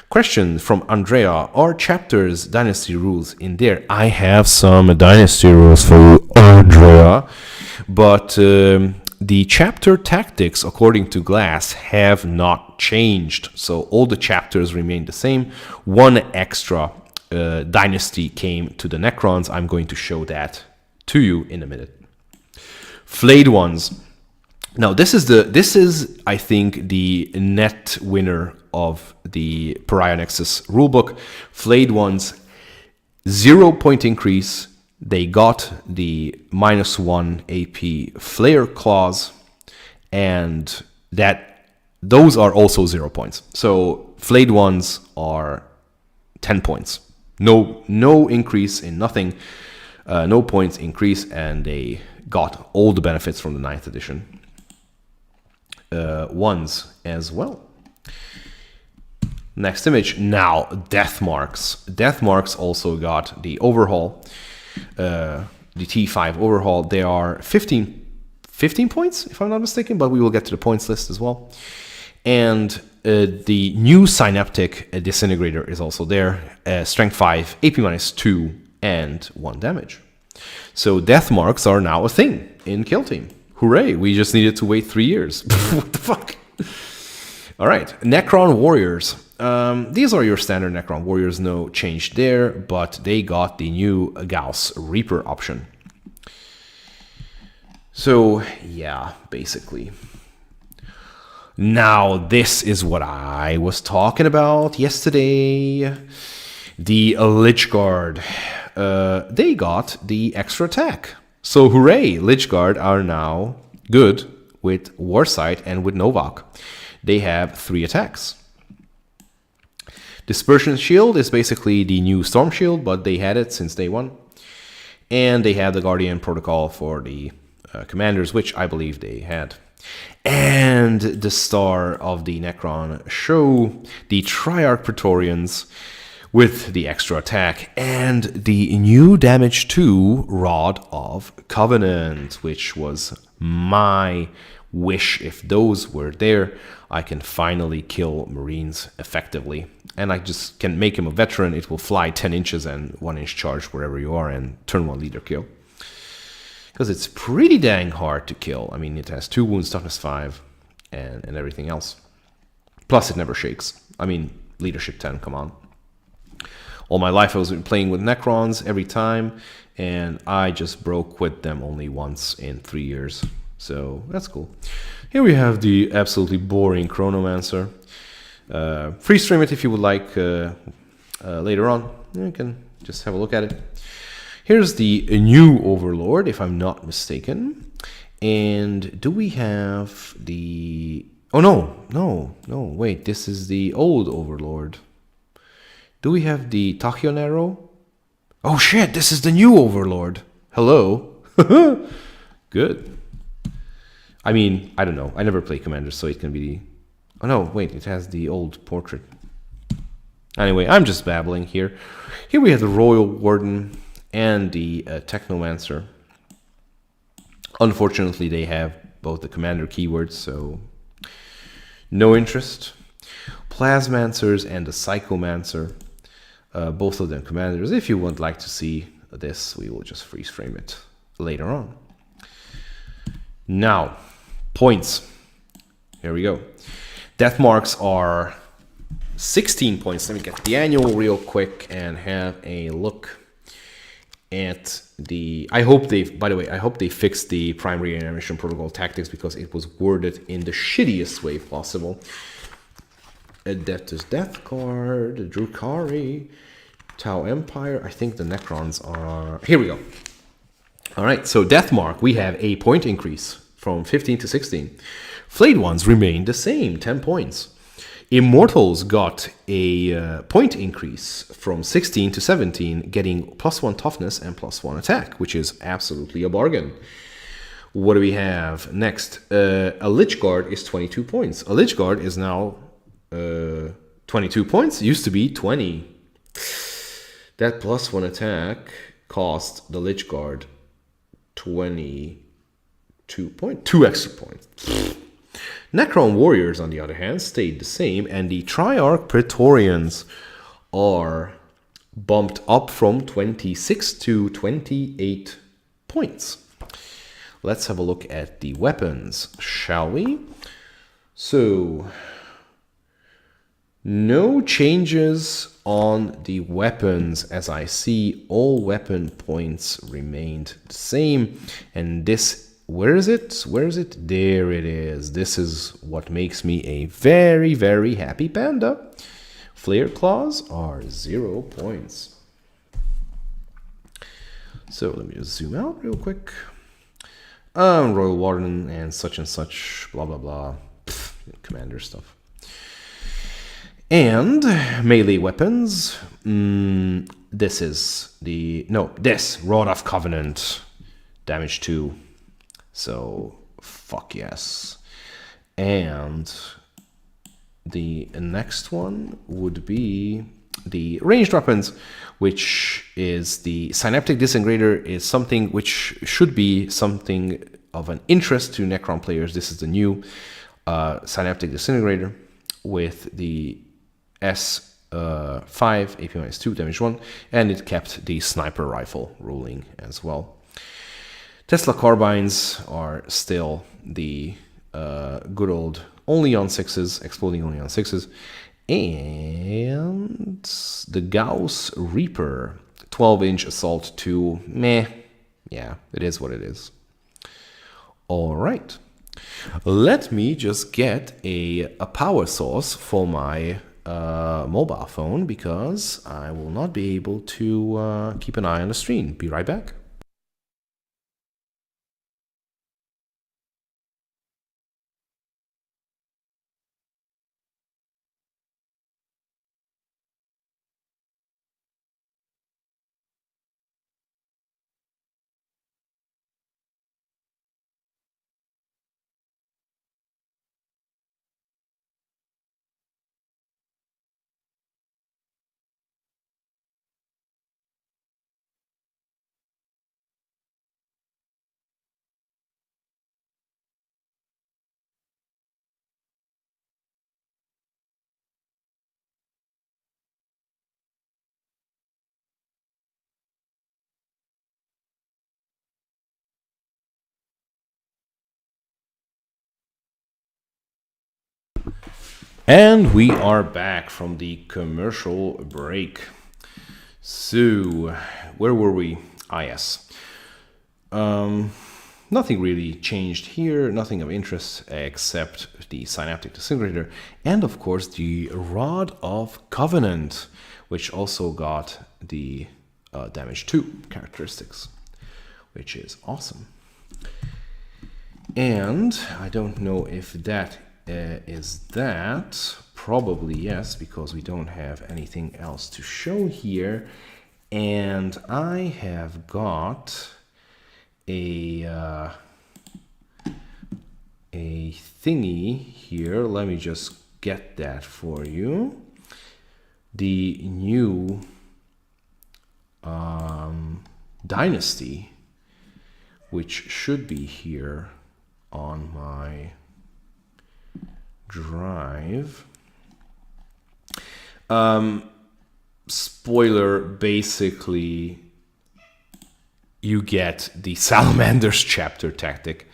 Question from Andrea: are chapters dynasty rules in there? I have some dynasty rules for you, Andrea, but the chapter tactics, according to Glass, have not changed. So all the chapters remain the same. 1 extra dynasty came to the Necrons. I'm going to show that to you in a minute. Flayed ones. Now this is I think the net winner of the Pariah Nexus rulebook. Flayed ones, 0 point increase. They got the -1 AP Flare clause, and that those are also 0 points. So flayed ones are 10 points. No increase in nothing. No points increase, and they got all the benefits from the 9th edition ones as well. Next image. Now, Death Marks. Death Marks also got the overhaul, the T5 overhaul. They are 15 points, if I'm not mistaken, but we will get to the points list as well. And the new Synaptic Disintegrator is also there. Strength 5, AP -2, and 1 damage. So Death Marks are now a thing in Kill Team. Hooray, we just needed to wait 3 years. What the fuck? All right, Necron Warriors. These are your standard Necron Warriors, no change there, but they got the new Gauss Reaper option. So, yeah, basically. Now, this is what I was talking about yesterday. The Lich Guard. They got the extra attack. So, hooray, Lich Guard are now good with Warsight and with Novak. They have 3 attacks. Dispersion Shield is basically the new Storm Shield, but they had it since day 1. And they have the Guardian Protocol for the commanders, which I believe they had. And the star of the Necron show, the Triarch Praetorians with the extra attack and the new damage 2 Rod of Covenant, which was my wish. If those were there, I can finally kill Marines effectively. And I just can make him a veteran. It will fly 10 inches and 1 inch charge wherever you are and turn 1 leader kill. Because it's pretty dang hard to kill. I mean, it has 2 wounds, toughness 5, and everything else. Plus, it never shakes. I mean, leadership 10, come on. All my life I was playing with Necrons every time, and I just broke with them only once in 3 years. So, that's cool. Here we have the absolutely boring Chronomancer. Freeze frame it if you would like later on. You can just have a look at it. Here's the new Overlord, if I'm not mistaken. And do we have the... Oh, no, wait, this is the old Overlord. Do we have the Tachyon? Oh shit, this is the new Overlord. Hello. Good. I mean, I don't know. I never play Commanders, so it can be the... Oh no, wait, it has the old portrait. Anyway, I'm just babbling here. Here we have the Royal Warden and the Technomancer. Unfortunately, they have both the Commander keywords, so no interest. Plasmancers and the Psychomancer. Both of them Commanders. If you would like to see this, we will just freeze frame it later on. Now, points. Here we go. Death Marks are 16 points. Let me get the annual real quick and have a look at the... I hope they fixed the primary animation protocol tactics because it was worded in the shittiest way possible. Adaptus Death Guard, Drukhari, Tau Empire. I think the Necrons are... Here we go. All right, so Death Mark, we have a point increase from 15 to 16. Flayed ones remain the same, 10 points. Immortals got a point increase from 16 to 17, getting +1 toughness and +1 attack, which is absolutely a bargain. What do we have next? A Lich Guard is 22 points. A Lich Guard is now 22 points. It used to be 20. That +1 attack cost the Lich Guard 22 points. 2 extra points. Necron Warriors, on the other hand, stayed the same, and the Triarch Praetorians are bumped up from 26 to 28 points. Let's have a look at the weapons, shall we? So, no changes on the weapons as I see. All weapon points remained the same, and this... Where is it? Where is it? There it is. This is what makes me a very, very happy panda. Flare Claws are 0 points. So let me just zoom out real quick. Royal Warden and such, blah, blah, blah. commander stuff. And melee weapons. This is this Rod of Covenant, damage 2. So fuck yes. And the next one would be the ranged weapons, which is the Synaptic Disintegrator, is something which should be something of an interest to Necron players. This is the new Synaptic Disintegrator with the S5, AP-2, damage 1, and it kept the sniper rifle ruling as well. Tesla carbines are still the good old only on 6s, exploding only on 6s. And the Gauss Reaper, 12-inch assault 2, meh. Yeah, it is what it is. All right. Let me just get a power source for my mobile phone, because I will not be able to keep an eye on the stream. Be right back. And we are back from the commercial break. So, where were we? Ah, yes. Nothing really changed here, nothing of interest except the Synaptic Disintegrator, and of course the Rod of Covenant, which also got the damage 2 characteristics, which is awesome. And I don't know if that is that. Probably yes, because we don't have anything else to show here. And I have got a thingy here. Let me just get that for you. The new Dynasty, which should be here on my drive. Spoiler, basically you get the Salamanders chapter tactic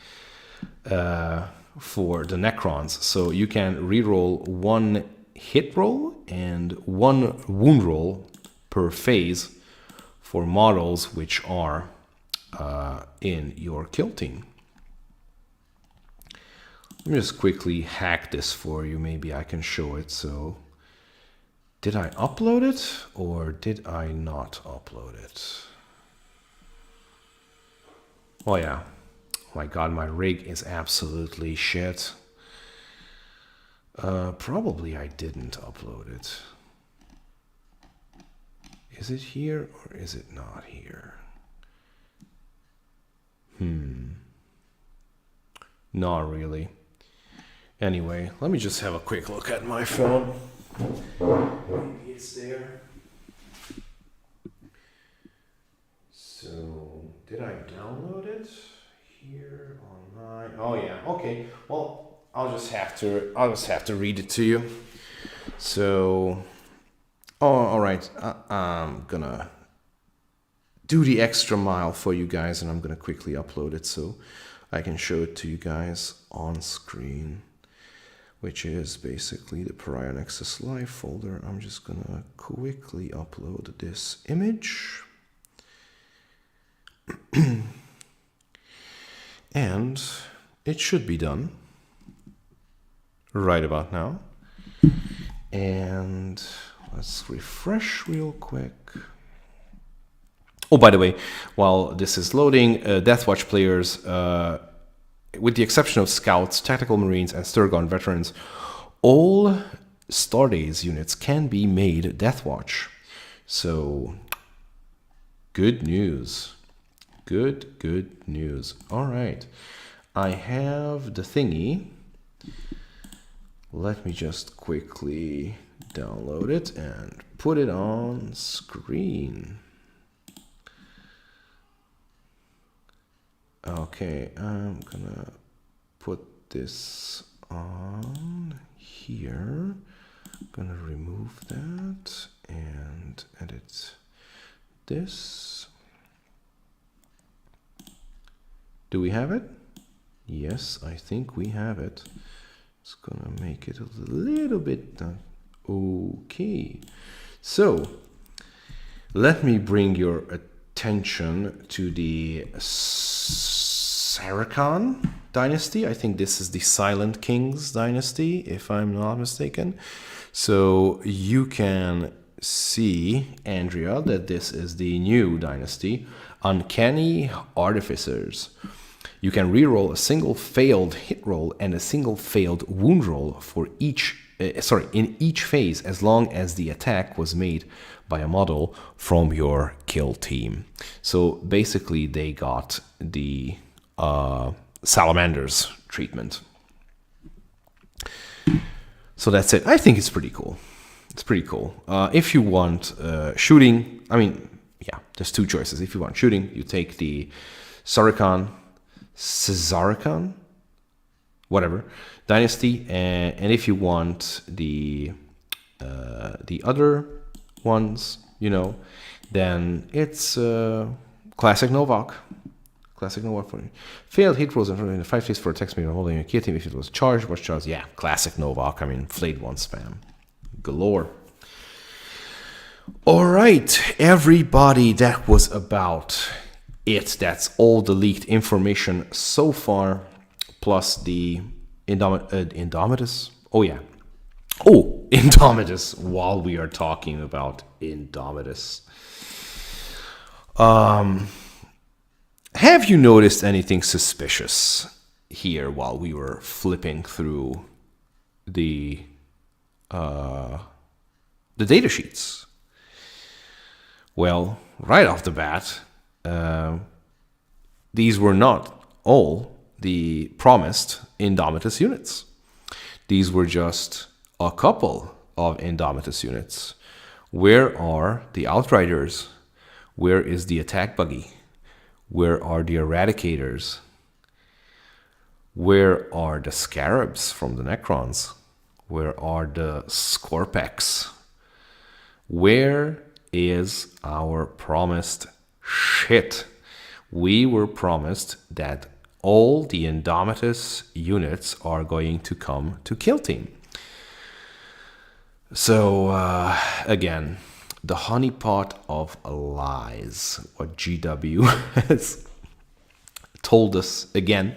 for the Necrons. So you can reroll 1 hit roll and 1 wound roll per phase for models which are in your kill team. Let me just quickly hack this for you. Maybe I can show it. So, did I upload it or did I not upload it? Oh yeah. Oh my god, my rig is absolutely shit. Probably I didn't upload it. Is it here or is it not here? Not really. Anyway, let me just have a quick look at my phone. Maybe it's there. So, did I download it here online? Oh yeah, okay. Well, I'll just have to read it to you. So, all right. I'm gonna do the extra mile for you guys, and I'm gonna quickly upload it so I can show it to you guys on screen, which is basically the Pariah Nexus Live folder. I'm just gonna quickly upload this image. And it should be done right about now. And let's refresh real quick. Oh, by the way, while this is loading, Deathwatch players with the exception of Scouts, Tactical Marines, and Sturgon veterans, all Astartes units can be made Deathwatch. So, good news. Good news. All right. I have the thingy. Let me just quickly download it and put it on screen. Okay, I'm gonna put this on here. I'm gonna remove that and edit this. Do we have it? Yes, I think we have it. It's gonna make it a little bit okay. So let me bring your attention to the Saracen dynasty. I think this is the Silent Kings dynasty, if I'm not mistaken. So you can see, Andrea, that this is the new dynasty, Uncanny Artificers. You can reroll a single failed hit roll and a single failed wound roll for each, in each phase, as long as the attack was made by a model from your kill team. So basically, they got the Salamanders treatment. So that's it. I think it's pretty cool. It's pretty cool. If you want shooting, I mean, yeah, there's two choices. If you want shooting, you take the Saracen, whatever dynasty, and if you want the other ones, you know, then it's classic Novak. Classic Novak for failed hit rolls in 5 phase for attacks made by holding a key team. If it was charged, was charged. Yeah, classic Novak. I mean, flayed one spam galore. All right, everybody, that was about it. That's all the leaked information so far, plus the Indomitus. Oh yeah. Oh, Indomitus, while we are talking about Indomitus. Have you noticed anything suspicious here while we were flipping through the data sheets? Well, right off the bat, these were not all the promised Indomitus units. These were just a couple of Indomitus units. Where are the Outriders? Where is the attack buggy? Where are the Eradicators? Where are the Scarabs from the Necrons? Where are the Scorpex? Where is our promised shit? We were promised that all the Indomitus units are going to come to Kill Team. So, again, the honeypot of lies, what GW has told us again,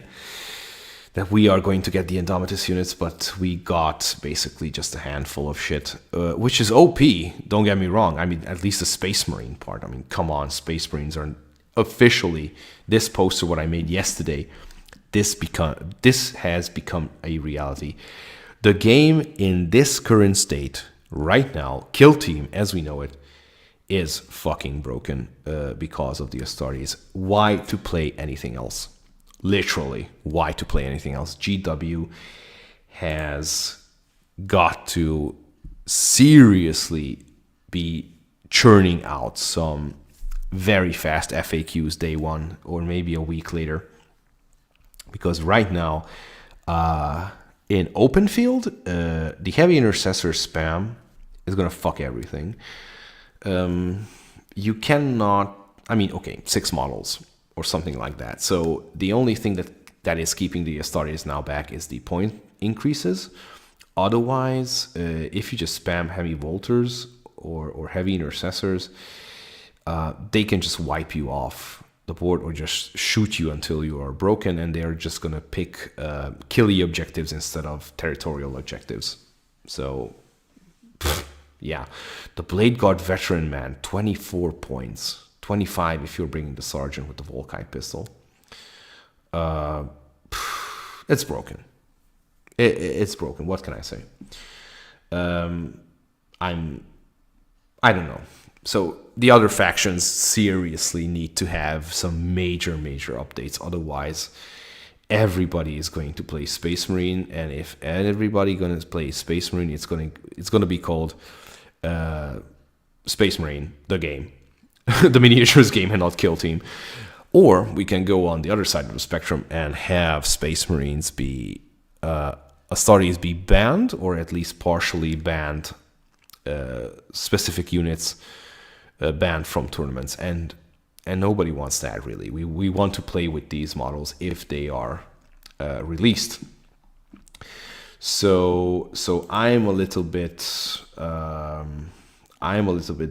that we are going to get the Indomitus units, but we got basically just a handful of shit, which is OP, don't get me wrong. I mean, at least the Space Marine part. I mean, come on, Space Marines are officially, this poster, what I made yesterday, this has become a reality. The game in this current state, right now, Kill Team, as we know it, is fucking broken because of the Astartes. Why to play anything else? Literally, why to play anything else? GW has got to seriously be churning out some very fast FAQs day one or maybe a week later. Because right now, in open field, the heavy intercessor spam is going to fuck everything. You cannot, I mean, okay, 6 models or something like that. So the only thing that is keeping the Astartes now back is the point increases. Otherwise, if you just spam heavy bolters or heavy intercessors, they can just wipe you off the board or just shoot you until you are broken, and they're just going to pick killy objectives instead of territorial objectives. So, yeah. The Blade Guard veteran, man, 24 points. 25 if you're bringing the Sergeant with the Volkite pistol. it's broken. It's broken. What can I say? I don't know. So the other factions seriously need to have some major updates. Otherwise, everybody is going to play Space Marine, and if everybody going to play Space Marine, it's going to be called Space Marine the game, the miniatures game, and not Kill Team. Or we can go on the other side of the spectrum and have Space Marines be Astartes be banned, or at least partially banned, specific units banned from tournaments, and nobody wants that really. We want to play with these models if they are released. So I'm a little bit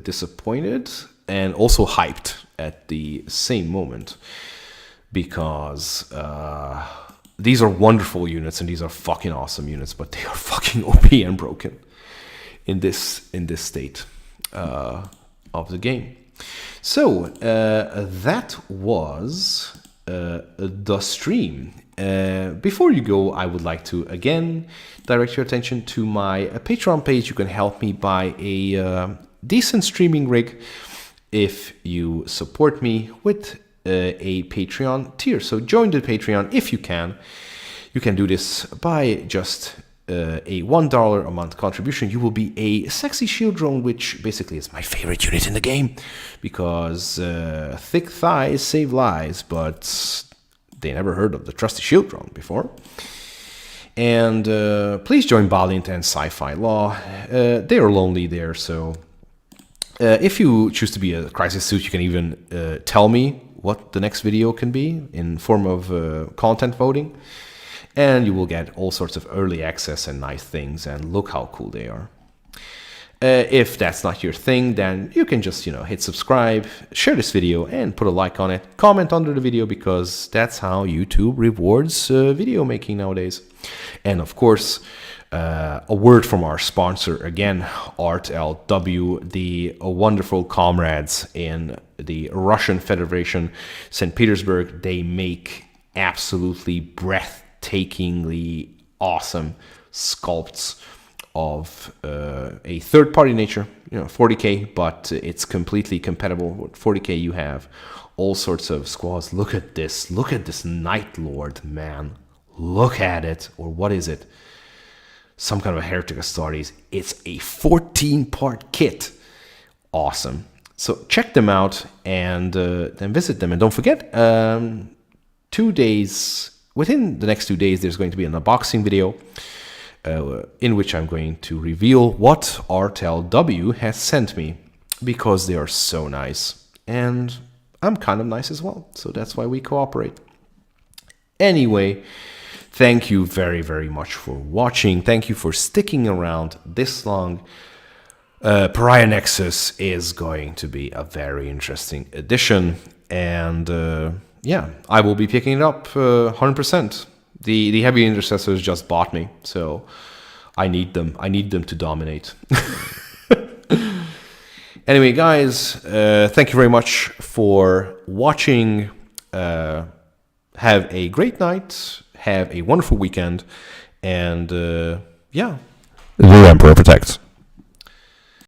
disappointed and also hyped at the same moment, because these are wonderful units and these are fucking awesome units, but they are fucking OP and broken in this state of the game. So that was the stream. Before you go, I would like to again direct your attention to my Patreon page. You can help me buy a decent streaming rig if you support me with a Patreon tier. So join the Patreon if you can. You can do this by just a $1 a month contribution. You will be a sexy shield drone, which basically is my favorite unit in the game, because thick thighs save lives, but they never heard of the trusty shield drone before. And please join Valiant and Sci-Fi Law. They are lonely there, so if you choose to be a crisis suit, you can even tell me what the next video can be in form of content voting. And you will get all sorts of early access and nice things, and look how cool they are. If that's not your thing, then you can just, hit subscribe, share this video, and put a like on it. Comment under the video, because that's how YouTube rewards video making nowadays. And of course, a word from our sponsor again, ArtLW, the wonderful comrades in the Russian Federation, St. Petersburg. They make absolutely breathtakingly awesome sculpts of a third-party nature, 40k, but it's completely compatible with 40k. You have all sorts of squads. Look at this Night Lord, man. Look at it. Or what is it? Some kind of a Heretic Astartes. It's a 14-part kit. Awesome. So check them out and then visit them. And don't forget, 2 days, within the next 2 days, there's going to be an unboxing video in which I'm going to reveal what ArtLW has sent me, because they are so nice. And I'm kind of nice as well. So that's why we cooperate. Anyway, thank you very, very much for watching. Thank you for sticking around this long. Pariah Nexus is going to be a very interesting addition. And yeah, I will be picking it up 100%. The heavy intercessors just bought me, so I need them. I need them to dominate. Anyway, guys, thank you very much for watching. Have a great night. Have a wonderful weekend. And yeah, the Emperor protects.